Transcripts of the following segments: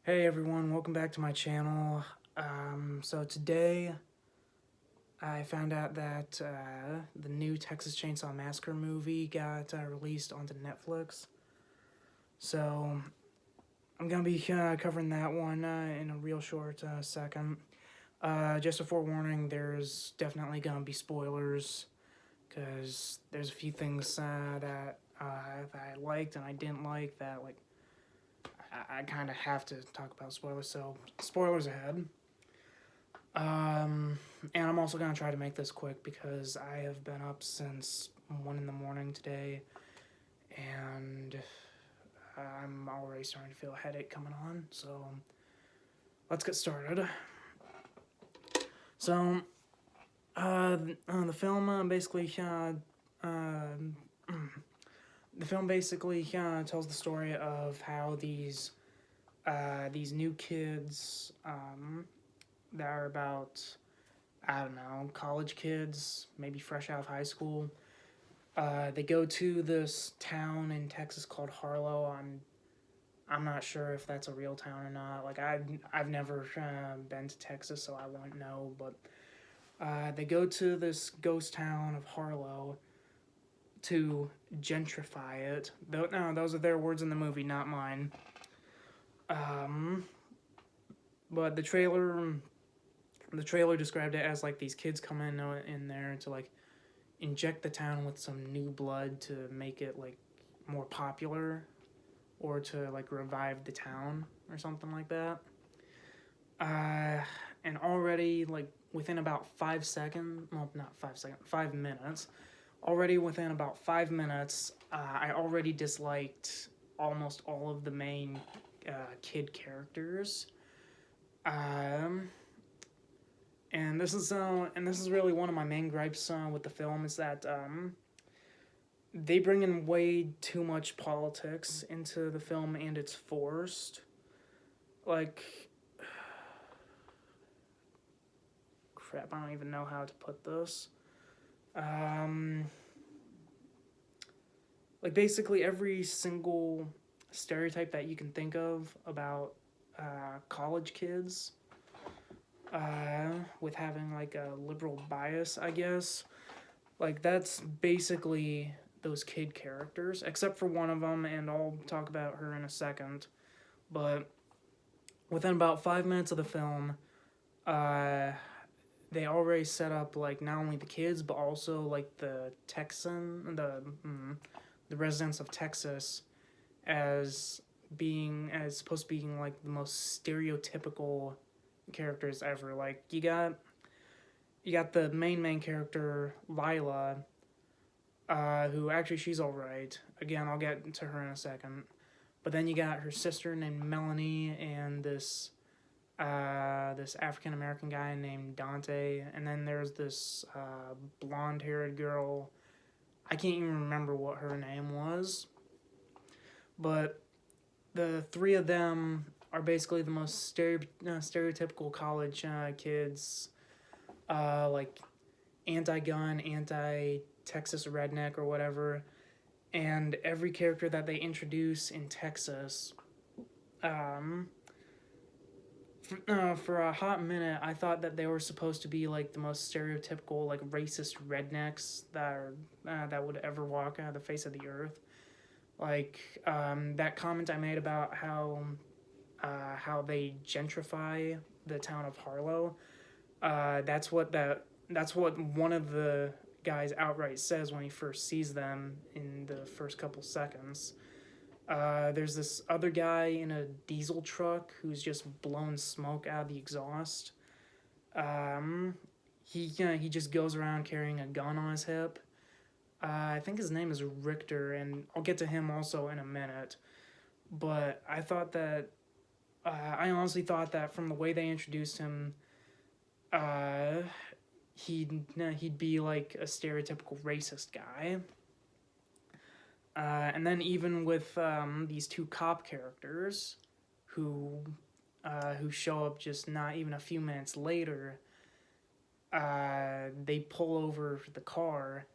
Hey everyone, welcome back to my channel. So today I found out that the new Texas Chainsaw Massacre movie got released onto Netflix. So I'm gonna be covering that one in a real short second. Just a forewarning, there's definitely gonna be spoilers because there's a few things that I liked and I didn't like that I kind of have to talk about spoilers. So spoilers ahead. And I'm also gonna try to make this quick because I have been up since 1 in the morning today, and I'm already starting to feel a headache coming on. So let's get started. So, the film basically the film basically tells the story of how these new kids that are about, I don't know, college kids, maybe fresh out of high school. They go to this town in Texas called Harlow. I'm not sure if that's a real town or not. Like I've never been to Texas, so I won't know. But they go to this ghost town of Harlow to gentrify it. No, those are their words in the movie, not mine. Um, but the trailer described it as like these kids come in there to like inject the town with some new blood to make it like more popular or to like revive the town or something like that. And already like within about 5 seconds, well, not 5 seconds, 5 minutes, already within about 5 minutes, I already disliked almost all of the main kid characters. Um, and this is really one of my main gripes with the film is that they bring in way too much politics into the film and it's forced. Like, crap, I don't even know how to put this. Um, like, basically, every single stereotype that you can think of about college kids with having like a liberal bias, I guess. Like, that's basically those kid characters, except for one of them, and I'll talk about her in a second. But within about 5 minutes of the film, uh, they already set up like not only the kids but also like the residents of Texas as as supposed to being like the most stereotypical characters ever. Like you got the main character Lila, who actually she's all right. Again, I'll get to her in a second. But then you got her sister named Melanie and this African American guy named Dante, and then there's this blonde haired girl. I can't even remember what her name was, but the three of them are basically the most stereotypical college kids, like anti-gun, anti-Texas redneck or whatever. And every character that they introduce in Texas, um, for a hot minute, I thought that they were supposed to be like the most stereotypical, like racist rednecks that would ever walk the face of the earth. Like that comment I made about how they gentrify the town of Harlow. That's what one of the guys outright says when he first sees them in the first couple seconds. There's this other guy in a diesel truck who's just blowing smoke out of the exhaust. Um, he just goes around carrying a gun on his hip. I think his name is Richter, and I'll get to him also in a minute. But I honestly thought that from the way they introduced him, uh, he'd be like a stereotypical racist guy. And then even with these two cop characters, who show up just not even a few minutes later, they pull over the car,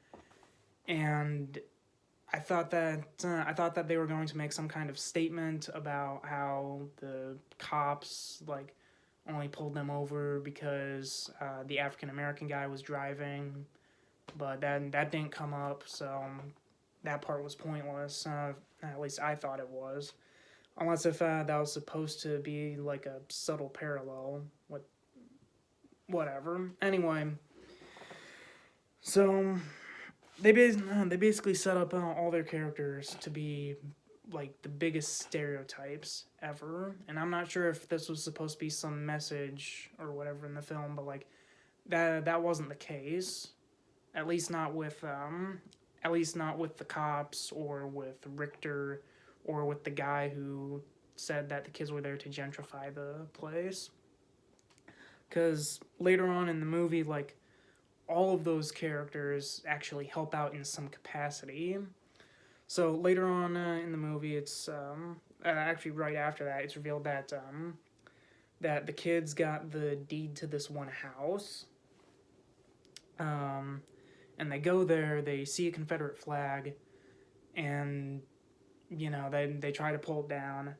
and I thought that they were going to make some kind of statement about how the cops like only pulled them over because the African American guy was driving, but that didn't come up, so that part was pointless. At least I thought it was, unless if that was supposed to be like a subtle parallel with whatever. Anyway, so they basically set up all their characters to be like the biggest stereotypes ever, and I'm not sure if this was supposed to be some message or whatever in the film, but like that wasn't the case. At least not with the cops or with Richter or with the guy who said that the kids were there to gentrify the place. Because later on in the movie, like all of those characters actually help out in some capacity. So later on in the movie, it's actually right after that, it's revealed that the kids got the deed to this one house. And they go there, they see a Confederate flag, and they try to pull it down.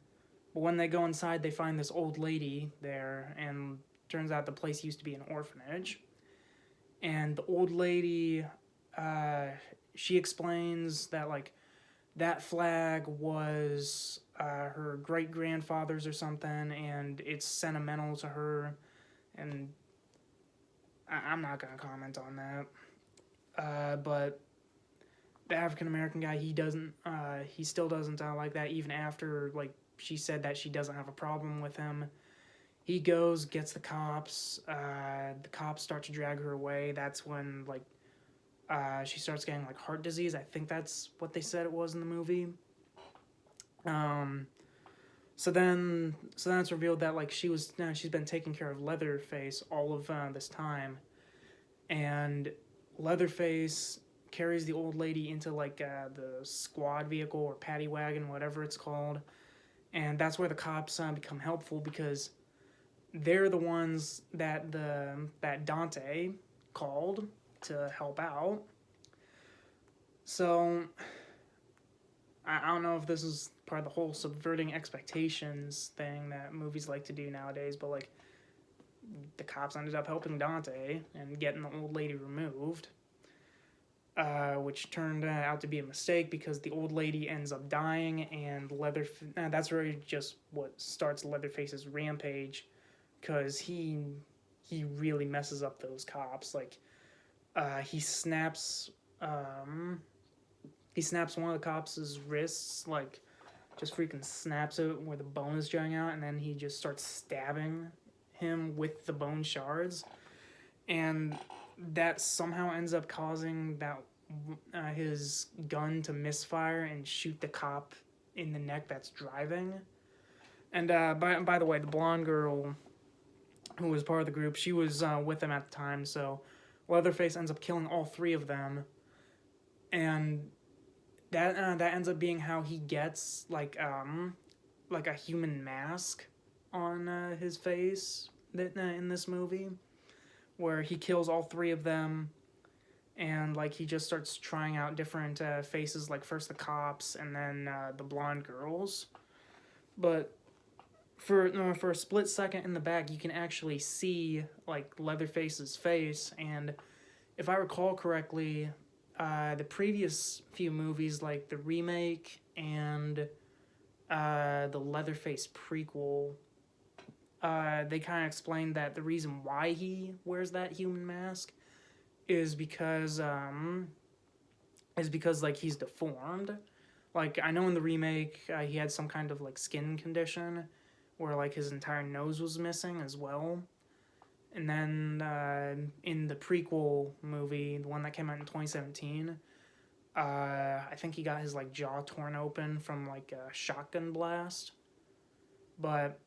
But when they go inside, they find this old lady there, and turns out the place used to be an orphanage. And the old lady, she explains that like that flag was her great grandfather's or something, and it's sentimental to her. And I'm not gonna comment on that. But the African American guy, he still doesn't like that, even after like she said that she doesn't have a problem with him. He goes, gets the cops. The cops start to drag her away. That's when like she starts getting like heart disease. I think that's what they said it was in the movie. So then it's revealed that like she's been taking care of Leatherface all of this time, and Leatherface carries the old lady into like the squad vehicle or paddy wagon, whatever it's called, and that's where the cops become helpful because they're the ones that Dante called to help out. So I don't know if this is part of the whole subverting expectations thing that movies like to do nowadays, but like the cops ended up helping Dante and getting the old lady removed, which turned out to be a mistake because the old lady ends up dying, and that's really just what starts Leatherface's rampage, because he really messes up those cops. Like he snaps one of the cops' wrists, like just freaking snaps it where the bone is jutting out, and then he just starts stabbing him with the bone shards, and that somehow ends up causing that his gun to misfire and shoot the cop in the neck that's driving. And by the way, the blonde girl who was part of the group, she was with them at the time, so Leatherface ends up killing all three of them, and that ends up being how he gets like a human mask on his face in this movie, where he kills all three of them, and like he just starts trying out different faces, like first the cops and then the blonde girls. But for a split second in the back, you can actually see like Leatherface's face, and if I recall correctly, the previous few movies, like the remake and the Leatherface prequel, they kind of explained that the reason why he wears that human mask is because like he's deformed. Like I know in the remake he had some kind of like skin condition where like his entire nose was missing as well. And then in the prequel movie, the one that came out in 2017, I think he got his like jaw torn open from like a shotgun blast. But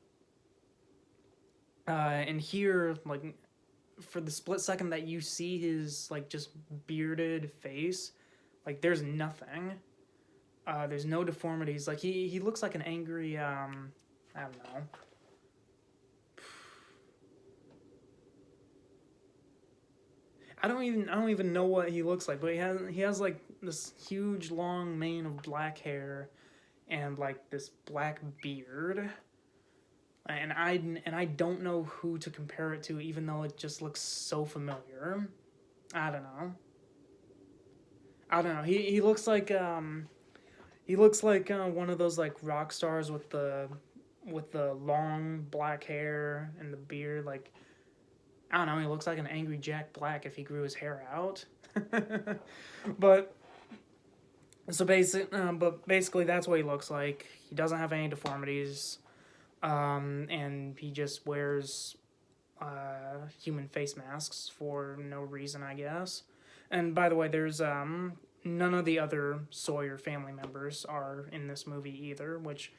and here, like for the split second that you see his like just bearded face, like there's nothing. There's no deformities. Like he looks like an angry I don't know. I don't even know what he looks like, but he has like this huge long mane of black hair and like this black beard. And I don't know who to compare it to, even though it just looks so familiar. I don't know. I don't know. He looks like one of those like rock stars with the long black hair and the beard. Like, I don't know. He looks like an angry Jack Black if he grew his hair out. but but basically that's what he looks like. He doesn't have any deformities, and he just wears human face masks for no reason, I guess. And by the way, there's none of the other Sawyer family members are in this movie either, which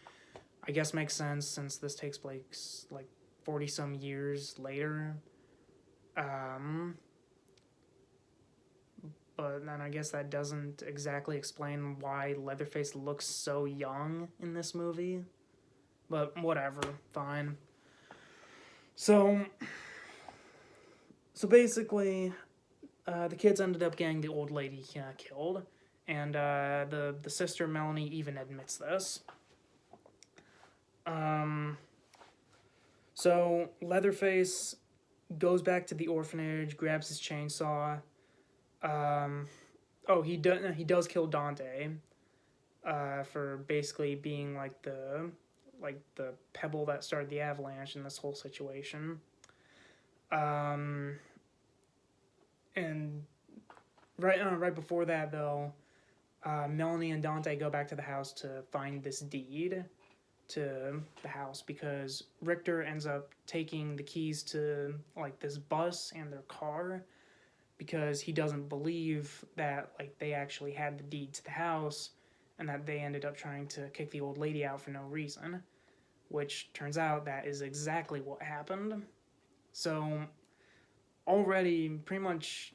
I guess makes sense since this takes place like 40 some years later. Um, but then I guess that doesn't exactly explain why Leatherface looks so young in this movie. But whatever, fine. So, so basically, the kids ended up getting the old lady killed, and the sister Melanie even admits this. So Leatherface goes back to the orphanage, grabs his chainsaw. He does kill Dante, for basically being like the pebble that started the avalanche in this whole situation. And right before that though, Melanie and Dante go back to the house to find this deed to the house because Richter ends up taking the keys to like this bus and their car because he doesn't believe that like they actually had the deed to the house and that they ended up trying to kick the old lady out for no reason, which turns out that is exactly what happened. So already pretty much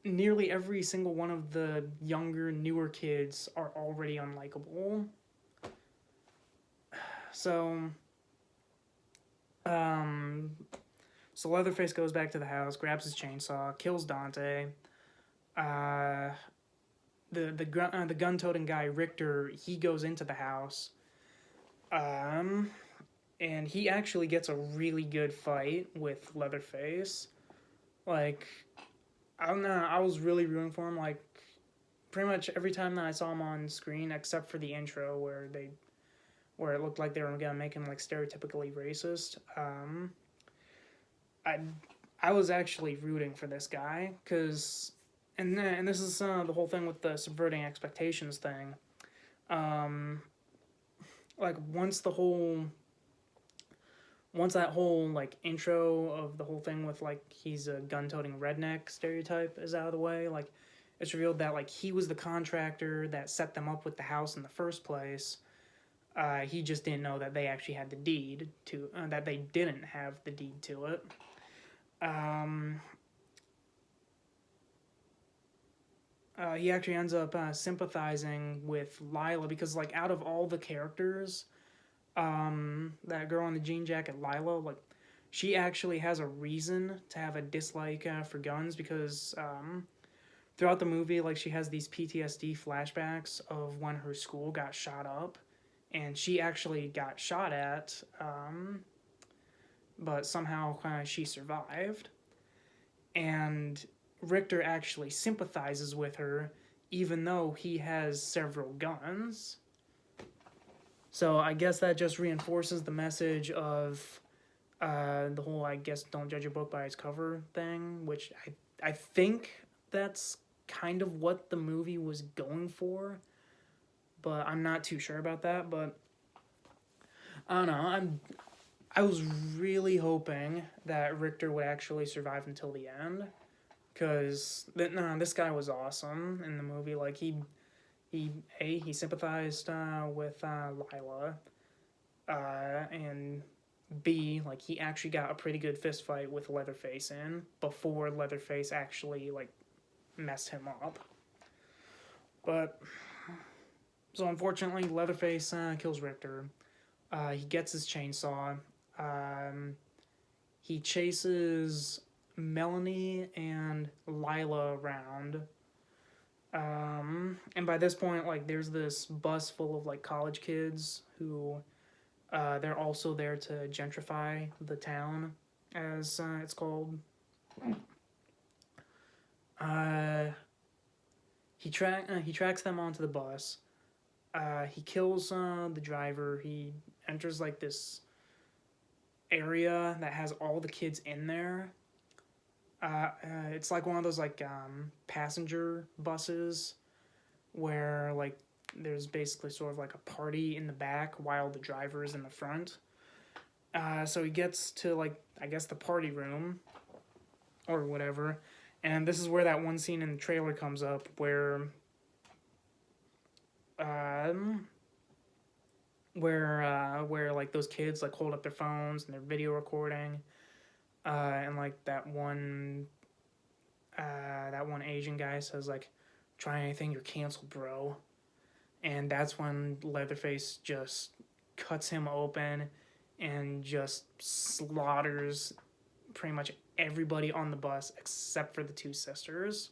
nearly every single one of the younger, newer kids are already unlikable. So, um, so Leatherface goes back to the house, grabs his chainsaw, kills Dante. Uh, the gun-toting guy Richter, he goes into the house, and he actually gets a really good fight with Leatherface. Like, I don't know, I was really rooting for him. Like, pretty much every time that I saw him on screen, except for the intro where it looked like they were gonna make him like stereotypically racist. I I was actually rooting for this guy because, and this is the whole thing with the subverting expectations thing. Um, like once that whole like intro of the whole thing with like he's a gun-toting redneck stereotype is out of the way, like it's revealed that like he was the contractor that set them up with the house in the first place. He just didn't know that they actually had the deed to that they didn't have the deed to it. Um, he actually ends up sympathizing with Lila because like out of all the characters, that girl in the jean jacket, Lila, like she actually has a reason to have a dislike for guns because throughout the movie, like she has these PTSD flashbacks of when her school got shot up, and she actually got shot at, but somehow she survived. And Richter actually sympathizes with her, even though he has several guns. So I guess that just reinforces the message of the whole, I guess, don't judge a book by its cover thing, which I think that's kind of what the movie was going for, but I'm not too sure about that. But I don't know. I was really hoping that Richter would actually survive until the end, because this guy was awesome in the movie. Like he sympathized with Lila, and B, like he actually got a pretty good fist fight with Leatherface in before Leatherface actually like messed him up. But so unfortunately, Leatherface kills Richter. He gets his chainsaw. He chases Melanie and Lila around. And by this point, like, there's this bus full of like college kids who they're also there to gentrify the town, as it's called. Uh, he tracks them onto the bus. He kills the driver. He enters like this area that has all the kids in there. It's like one of those like passenger buses where like there's basically sort of like a party in the back while the driver is in the front. So he gets to like I guess the party room or whatever, and this is where that one scene in the trailer comes up um, where like those kids like hold up their phones and they're video recording, and like that one Asian guy says like, "Try anything, you're canceled, bro," and that's when Leatherface just cuts him open and just slaughters pretty much everybody on the bus except for the two sisters.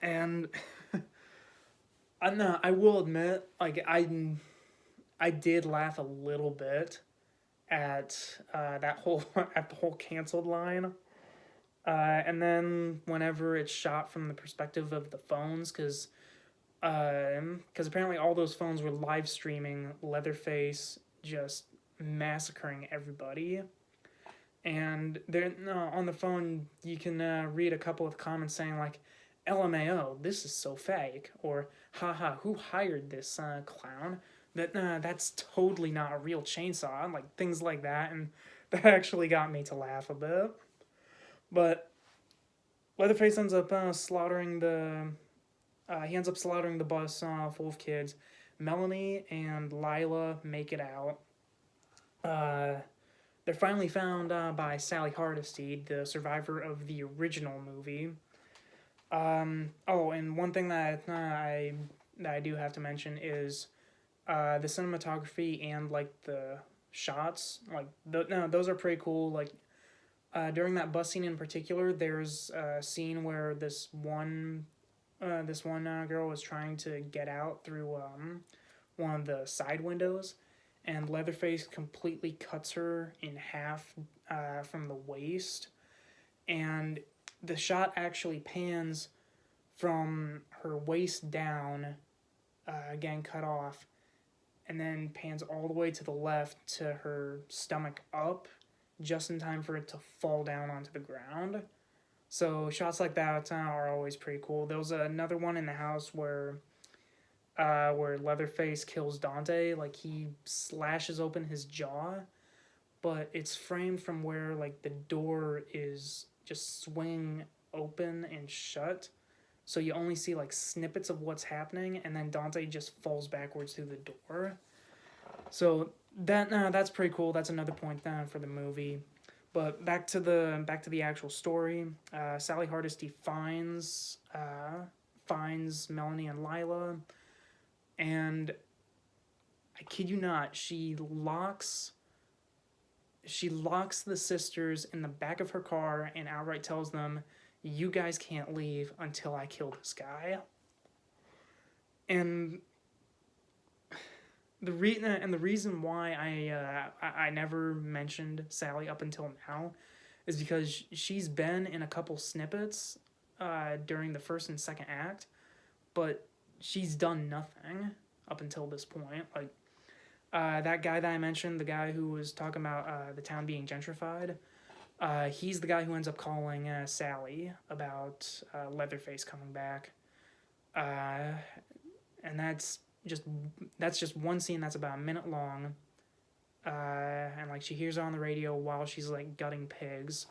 And I will admit, like I did laugh a little bit at that whole at the whole canceled line. And then whenever it's shot from the perspective of the phones, because apparently all those phones were live streaming Leatherface just massacring everybody. And there, on the phone, you can read a couple of comments saying like, "LMAO, this is so fake," or "Haha, who hired this clown? That's totally not a real chainsaw," like things like that, and that actually got me to laugh a bit. But Leatherface ends up slaughtering the. He ends up slaughtering the bus full of kids. Melanie and Lila make it out. They're finally found by Sally Hardesty, the survivor of the original movie. And one thing that I do have to mention is the cinematography and like the shots. Like those are pretty cool. Like during that bus scene in particular, there's a scene where this one girl was trying to get out through one of the side windows, and Leatherface completely cuts her in half from the waist, and the shot actually pans from her waist down, getting cut off, and then pans all the way to the left to her stomach up, just in time for it to fall down onto the ground. So shots like that are always pretty cool. There was another one in the house where Leatherface kills Dante. Like he slashes open his jaw, but it's framed from where like the door is just swinging open and shut. So you only see like snippets of what's happening, and then Dante just falls backwards through the door. So that's pretty cool. That's another point for the movie. But back to the actual story. Sally Hardesty finds Melanie and Lila, and I kid you not, she locks the sisters in the back of her car and outright tells them, "You guys can't leave until I kill this guy." And the reason why I never mentioned Sally up until now is because she's been in a couple snippets during the first and second act, but she's done nothing up until this point. Like that guy that I mentioned, the guy who was talking about the town being gentrified, he's the guy who ends up calling Sally about Leatherface coming back, and that's just one scene that's about a minute long, and like she hears it on the radio while she's like gutting pigs.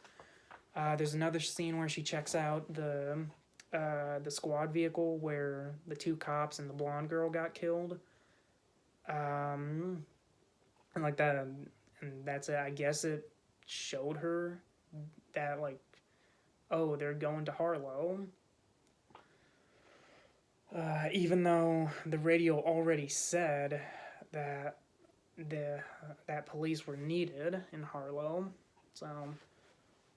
There's another scene where she checks out the squad vehicle where the two cops and the blonde girl got killed, and like that, and that's it. I guess it showed her that like, oh, they're going to Harlow. Even though the radio already said that police were needed in Harlow, so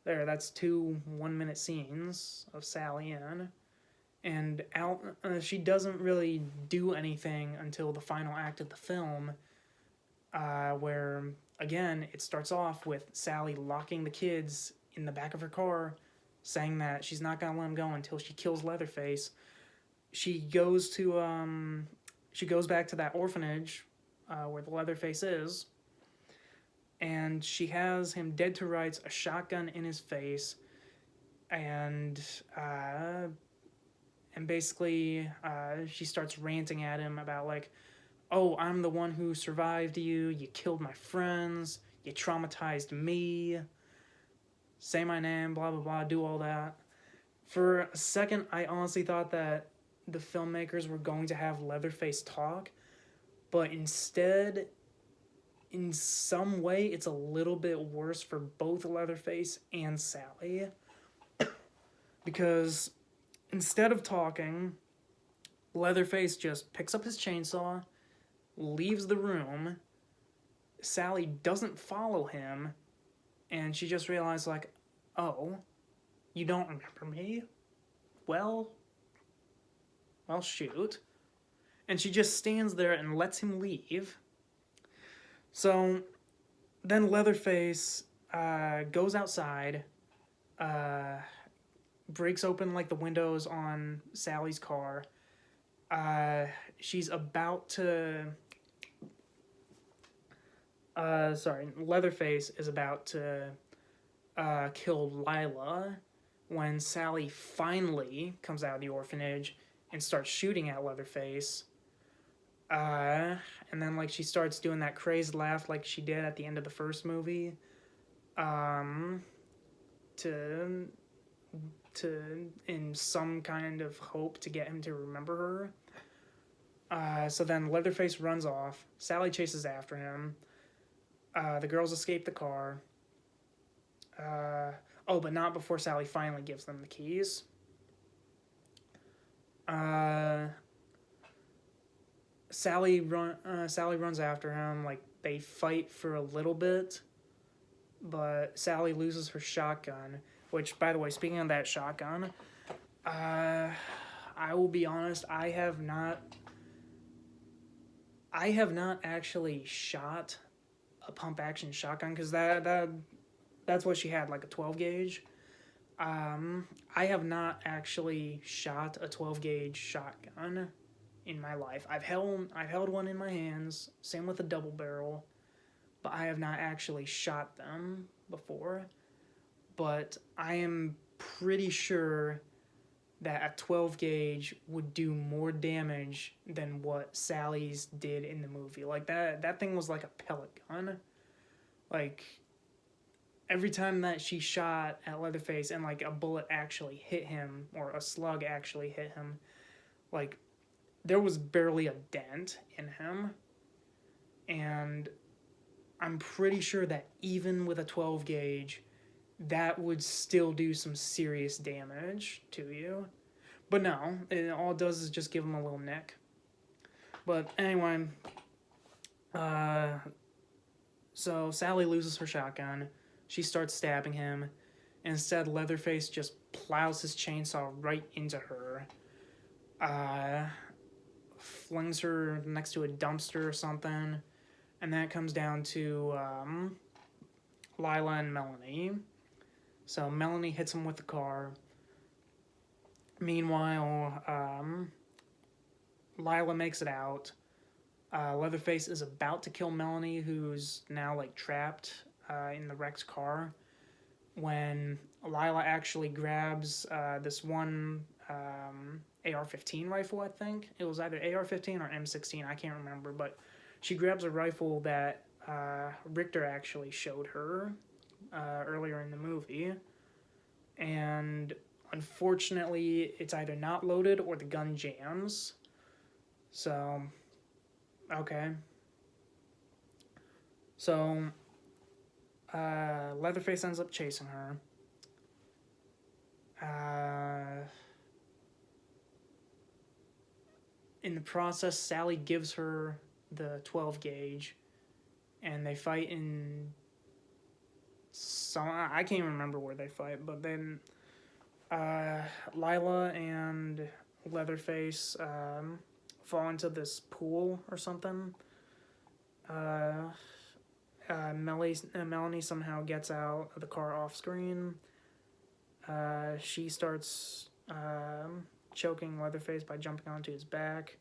That's two 1-minute scenes of Sally in. And she doesn't really do anything until the final act of the film, where, again, it starts off with Sally locking the kids in the back of her car, saying that she's not going to let them go until she kills Leatherface. She goes back to that orphanage where the Leatherface is, and she has him dead to rights, a shotgun in his face, and basically she starts ranting at him about, like, oh, I'm the one who survived you, you killed my friends, you traumatized me, say my name, blah blah blah, do all that. For a second, I honestly thought that the filmmakers were going to have Leatherface talk, but instead, in some way, it's a little bit worse for both Leatherface and Sally. Because instead of talking, Leatherface just picks up his chainsaw, leaves the room. Sally doesn't follow him, and she just realized, like, oh, you don't remember me? Well, shoot. And she just stands there and lets him leave. So then Leatherface goes outside, breaks open, like, the windows on Sally's car. She's about to... Leatherface is about to kill Lila when Sally finally comes out of the orphanage and starts shooting at Leatherface. And then, like, she starts doing that crazed laugh like she did at the end of the first movie. To in some kind of hope to get him to remember her. So then Leatherface runs off. Sally chases after him. The girls escape the car. But not before Sally finally gives them the keys. Sally runs after him. Like, they fight for a little bit, but Sally loses her shotgun. Which, by the way, speaking of that shotgun, I will be honest, I have not actually shot a pump action shotgun, because that's what she had, like a 12 gauge. I have not actually shot a 12 gauge shotgun in my life. I've held one in my hands, same with a double barrel, but I have not actually shot them before. But I am pretty sure that a 12 gauge would do more damage than what Sally's did in the movie. Like, that thing was like a pellet gun. Like, every time that she shot at Leatherface and, like, a bullet actually hit him, or a slug actually hit him, like, there was barely a dent in him. And I'm pretty sure that even with a 12 gauge, that would still do some serious damage to you. But no, all it does is just give him a little nick. But anyway, so Sally loses her shotgun. She starts stabbing him. Instead, Leatherface just plows his chainsaw right into her. Flings her next to a dumpster or something. And that comes down to Lila and Melanie. So Melanie hits him with the car. Meanwhile, Lila makes it out. Leatherface is about to kill Melanie, who's now, like, trapped in the wrecked car, when Lila actually grabs this one AR-15 rifle, I think. It was either AR-15 or M16, I can't remember, but she grabs a rifle that Richter actually showed her earlier in the movie, and unfortunately it's either not loaded or the gun jams. So, okay. So, Leatherface ends up chasing her. In the process, Sally gives her the 12 gauge, and they fight in so I can't even remember where they fight, but then Lila and Leatherface fall into this pool or something. Melanie somehow gets out of the car off screen. She starts choking Leatherface by jumping onto his back.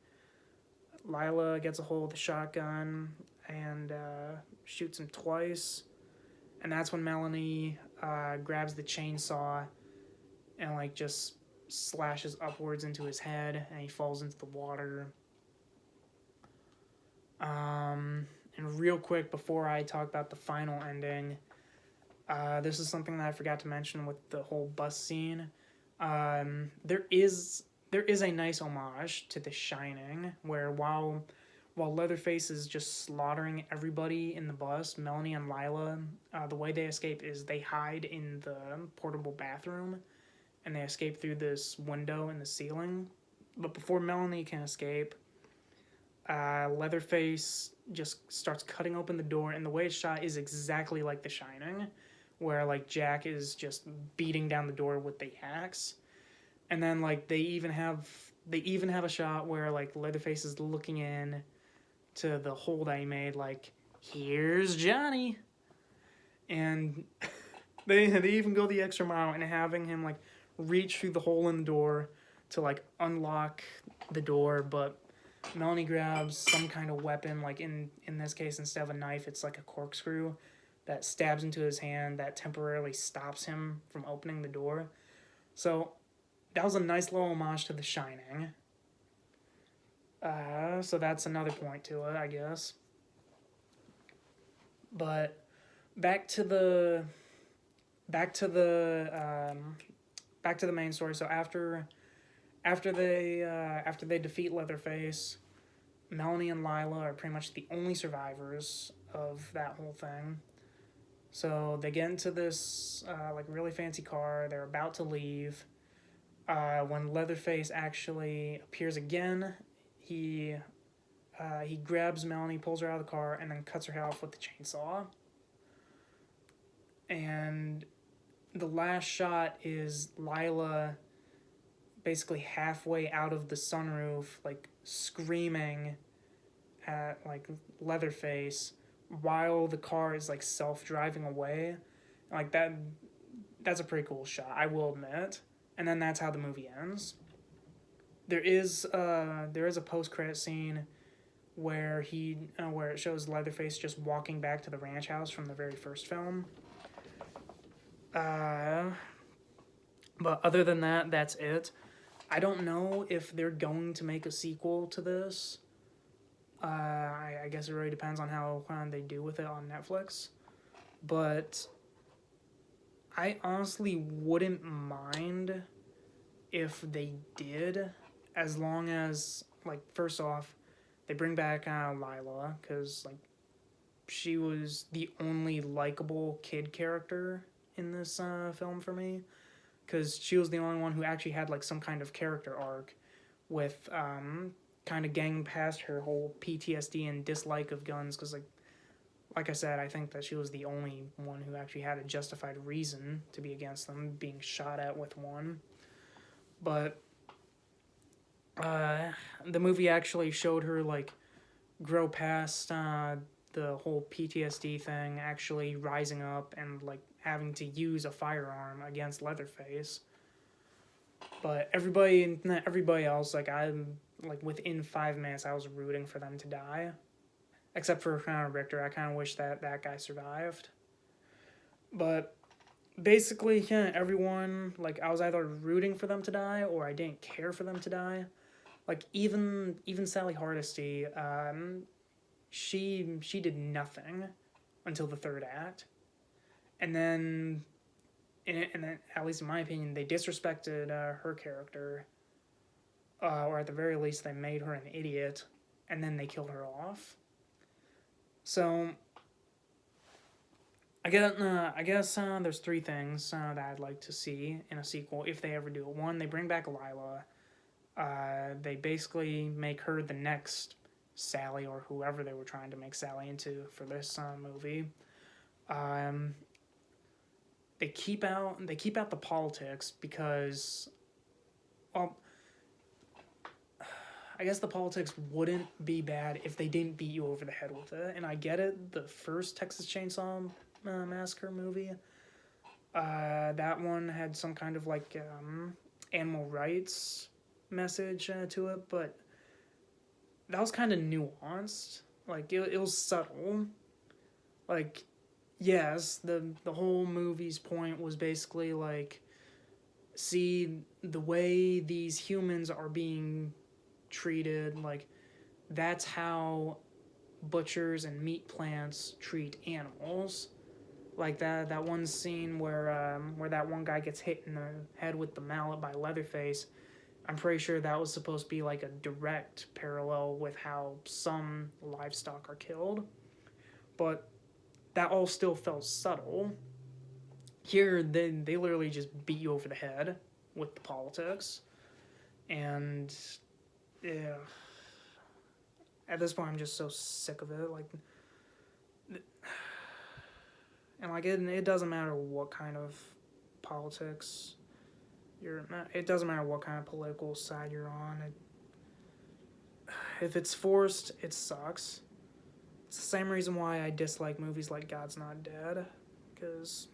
Lila gets a hold of the shotgun and shoots him twice. And that's when Melanie grabs the chainsaw and like just slashes upwards into his head, and he falls into the water. And real quick, before I talk about the final ending, this is something that I forgot to mention with the whole bus scene. There is a nice homage to The Shining, where while Leatherface is just slaughtering everybody in the bus, Melanie and Lila, the way they escape is they hide in the portable bathroom, and they escape through this window in the ceiling. But before Melanie can escape, Leatherface just starts cutting open the door, and the way it's shot is exactly like The Shining, where like Jack is just beating down the door with the axe. And then like they even have a shot where like Leatherface is looking in to the hole that he made, like, here's Johnny. And they even go the extra mile in having him like reach through the hole in the door to like unlock the door, but Melanie grabs some kind of weapon, like in this case, instead of a knife, it's like a corkscrew that stabs into his hand that temporarily stops him from opening the door. So that was a nice little homage to The Shining. So that's another point to it, I guess. But back to the main story. So after they defeat Leatherface, Melanie and Lila are pretty much the only survivors of that whole thing. So they get into this like really fancy car. They're about to leave. When Leatherface actually appears again, he grabs Melanie, pulls her out of the car, and then cuts her head off with the chainsaw. And the last shot is Lila basically halfway out of the sunroof, like screaming at like Leatherface while the car is like self-driving away. Like that's a pretty cool shot, I will admit. And then that's how the movie ends. There is a post-credit scene where it shows Leatherface just walking back to the ranch house from the very first film. But other than that, that's it. I don't know if they're going to make a sequel to this. I guess it really depends on how they do with it on Netflix. But I honestly wouldn't mind if they did, as long as, like, first off, they bring back Lila, because, like, she was the only likable kid character in this film for me, because she was the only one who actually had, like, some kind of character arc with kind of getting past her whole PTSD and dislike of guns, because, like I said, I think that she was the only one who actually had a justified reason to be against them, being shot at with one. But the movie actually showed her, like, grow past the whole PTSD thing, actually rising up and, like, having to use a firearm against Leatherface. But everybody else, like, within 5 minutes, I was rooting for them to die. Except for Richter. I kind of wish that guy survived. But basically, yeah, everyone, like, I was either rooting for them to die or I didn't care for them to die. Like, even Sally Hardesty, she did nothing until the third act. And then, at least in my opinion, they disrespected her character. Or at the very least, they made her an idiot. And then they killed her off. So, I guess there's 3 things that I'd like to see in a sequel, if they ever do it. 1, they bring back Lila. They basically make her the next Sally, or whoever they were trying to make Sally into for this movie. they keep out the politics because, well, I guess the politics wouldn't be bad if they didn't beat you over the head with it. And I get it. The first Texas Chainsaw Massacre movie, that one had some kind of like animal rights message to it, but that was kind of nuanced. Like it was subtle. Like, yes, the whole movie's point was basically like, see the way these humans are being treated, like that's how butchers and meat plants treat animals. Like that one scene where that one guy gets hit in the head with the mallet by Leatherface. I'm pretty sure that was supposed to be like a direct parallel with how some livestock are killed, but that all still felt subtle. Here, they literally just beat you over the head with the politics, and yeah, at this point, I'm just so sick of it. Like, and like it doesn't matter what kind of politics you're. It doesn't matter what kind of political side you're on. If it's forced, it sucks. It's the same reason why I dislike movies like God's Not Dead, because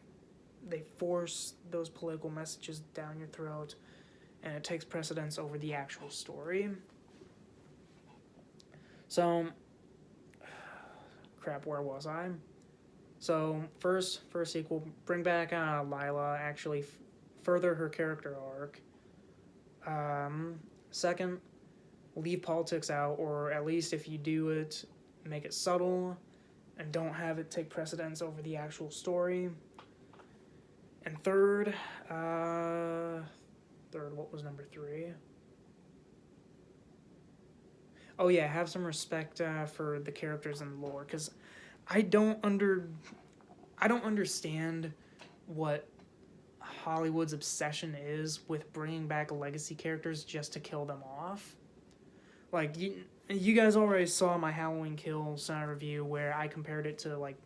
they force those political messages down your throat, and it takes precedence over the actual story. So, crap, where was I? So, first sequel, bring back Lila, actually further her character arc. Second, leave politics out, or at least if you do it, make it subtle, and don't have it take precedence over the actual story. And third, what was number 3? Oh yeah, have some respect for the characters and lore, because I don't understand what Hollywood's obsession is with bringing back legacy characters just to kill them off. Like, you guys already saw my Halloween Kills review where I compared it to like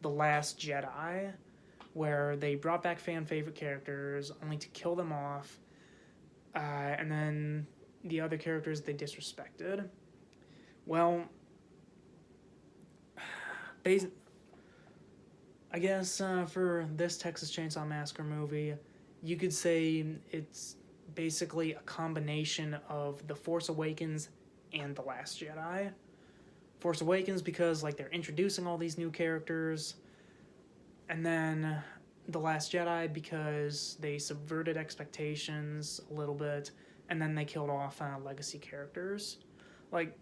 The Last Jedi, where they brought back fan favorite characters only to kill them off, and then the other characters they disrespected. Well, I guess for this Texas Chainsaw Massacre movie, you could say it's basically a combination of The Force Awakens and The Last Jedi. Force Awakens because like they're introducing all these new characters, and then The Last Jedi because they subverted expectations a little bit, and then they killed off legacy characters. Like,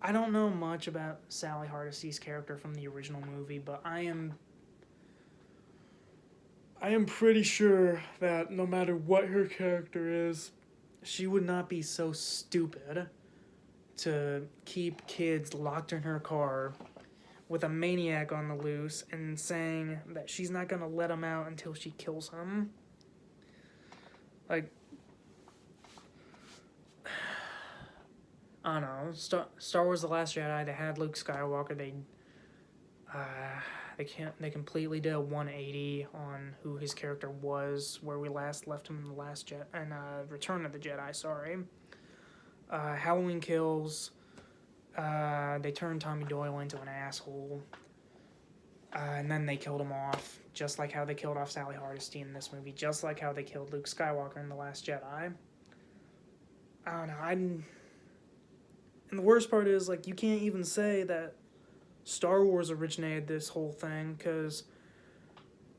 I don't know much about Sally Hardesty's character from the original movie, but I am pretty sure that no matter what her character is, she would not be so stupid to keep kids locked in her car with a maniac on the loose and saying that she's not going to let him out until she kills him. Like, I don't know. Star Wars: The Last Jedi. They had Luke Skywalker. They completely did a 180 on who his character was, where we last left him in Return of the Jedi. Sorry. Halloween Kills. They turned Tommy Doyle into an asshole, and then they killed him off, just like how they killed off Sally Hardesty in this movie, just like how they killed Luke Skywalker in The Last Jedi. I don't know. And the worst part is, like, you can't even say that Star Wars originated this whole thing, because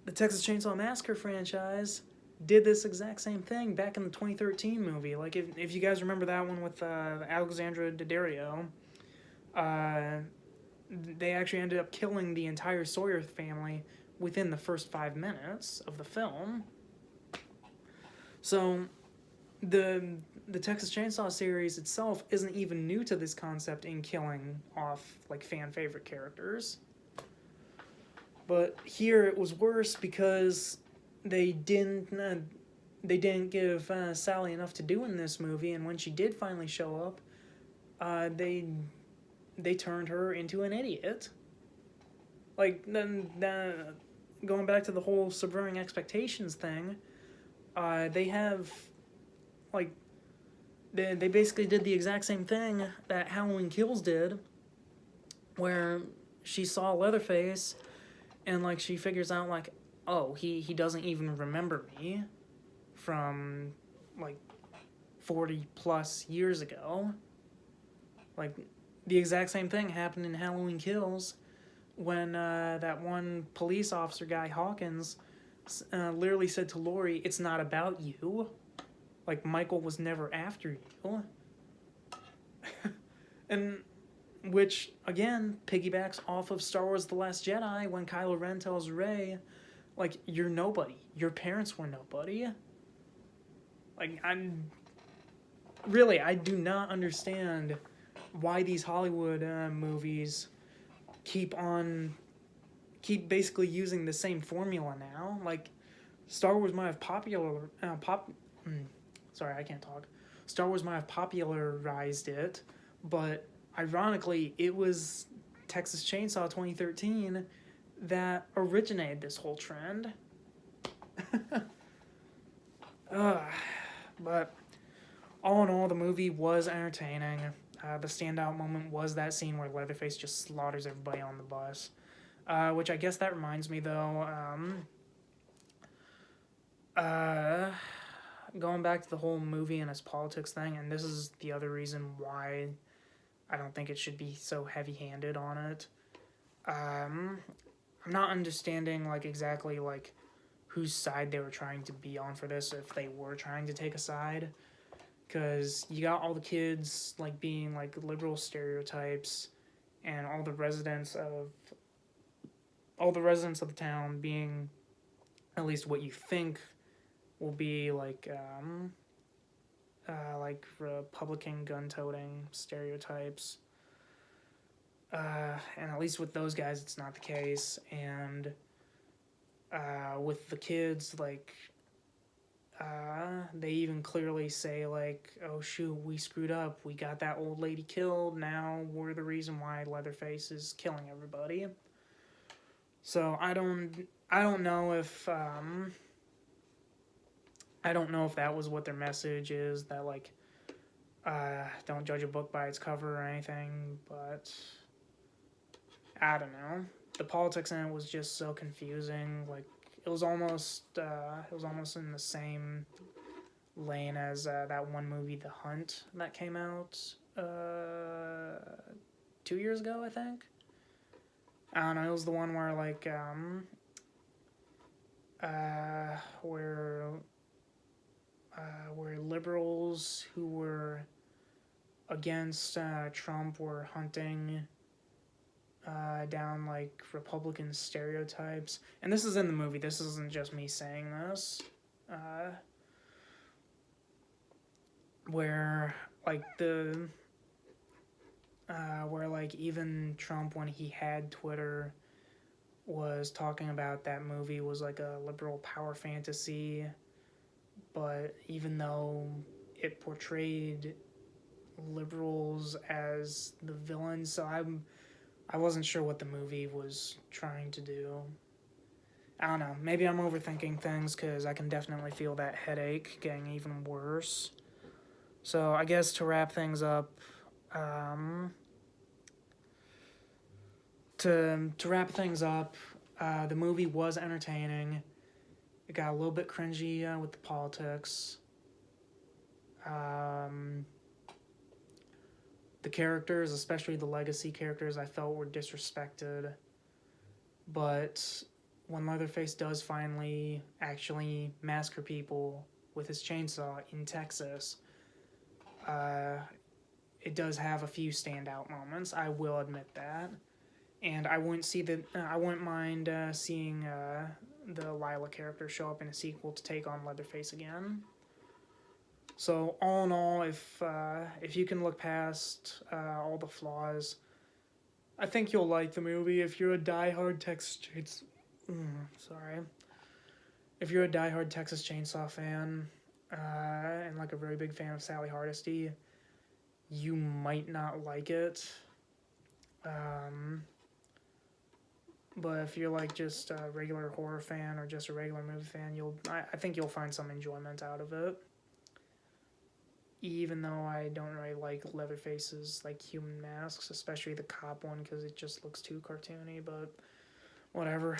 the Texas Chainsaw Massacre franchise did this exact same thing back in the 2013 movie. Like, if you guys remember that one with Alexandra Daddario, they actually ended up killing the entire Sawyer family within the first 5 minutes of the film. So, the Texas Chainsaw series itself isn't even new to this concept in killing off like fan favorite characters. But here it was worse because they didn't give Sally enough to do in this movie, and when she did finally show up, they turned her into an idiot. Like, then going back to the whole subverting expectations thing, they have, like, they basically did the exact same thing that Halloween Kills did, where she saw Leatherface, and, like, she figures out, like, oh, he doesn't even remember me from, like, 40 plus years ago. Like, the exact same thing happened in Halloween Kills when that one police officer guy, Hawkins, literally said to Laurie, "It's not about you. Like, Michael was never after you." And which, again, piggybacks off of Star Wars The Last Jedi when Kylo Ren tells Rey, like, "You're nobody. Your parents were nobody." Like, I do not understand why these Hollywood movies keep basically using the same formula now. Like, Star Wars might have sorry, I can't talk. Star Wars might have popularized it, but ironically, it was Texas Chainsaw 2013 that originated this whole trend. But all in all, the movie was entertaining. The standout moment was that scene where Leatherface just slaughters everybody on the bus. Which I guess that reminds me, though, going back to the whole movie and its politics thing, and this is the other reason why I don't think it should be so heavy-handed on it. I'm not understanding, like, exactly, like, whose side they were trying to be on for this, if they were trying to take a side. Because you got all the kids, like, being, like, liberal stereotypes, and all the residents of the town being at least what you think will be like Republican gun-toting stereotypes. And at least with those guys, it's not the case. And with the kids, like, they even clearly say, like, "Oh shoot, we screwed up. We got that old lady killed. Now we're the reason why Leatherface is killing everybody." So I don't know if that was what their message is, that, like, don't judge a book by its cover or anything, but I don't know. The politics in it was just so confusing. Like, it was almost in the same lane as that one movie, The Hunt, that came out 2 years ago, I think. I don't know. It was the one where, like, where liberals who were against Trump were hunting down, like, Republican stereotypes. And this is in the movie. This isn't just me saying this. Where, like, where, like, even Trump, when he had Twitter, was talking about that movie was, like, a liberal power fantasy. But even though it portrayed liberals as the villains, so I wasn't sure what the movie was trying to do. I don't know. Maybe I'm overthinking things, because I can definitely feel that headache getting even worse. So I guess to wrap things up, the movie was entertaining. It got a little bit cringy with the politics. The characters, especially the legacy characters, I felt were disrespected. But when Leatherface does finally actually massacre people with his chainsaw in Texas, it does have a few standout moments. I will admit that. And I wouldn't mind seeing the Lila character show up in a sequel to take on Leatherface again. So all in all, if you can look past all the flaws, I think you'll like the movie. If you're a diehard if you're a diehard Texas Chainsaw fan, and, like, a very big fan of Sally Hardesty, you might not like it. But if you're like just a regular horror fan or just a regular movie fan, I think you'll find some enjoyment out of it. Even though I don't really like Leatherface's like human masks, especially the cop one, because it just looks too cartoony. But whatever.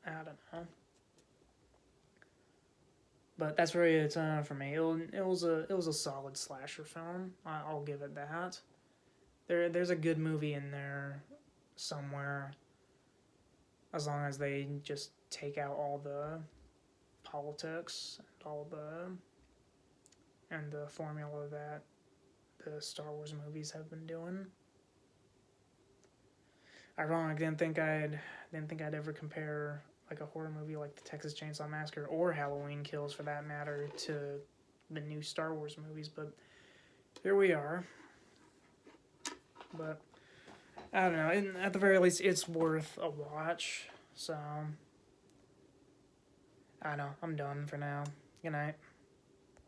I don't know. But that's really it for me. It was a solid slasher film. I'll give it that. There's a good movie in there somewhere, as long as they just take out all the politics and the formula that the Star Wars movies have been doing. Ironic, didn't think I'd ever compare like a horror movie like the Texas Chainsaw Massacre or Halloween Kills for that matter to the new Star Wars movies, but here we are. But I don't know. At the very least, it's worth a watch. So I don't know. I'm done for now. Good night.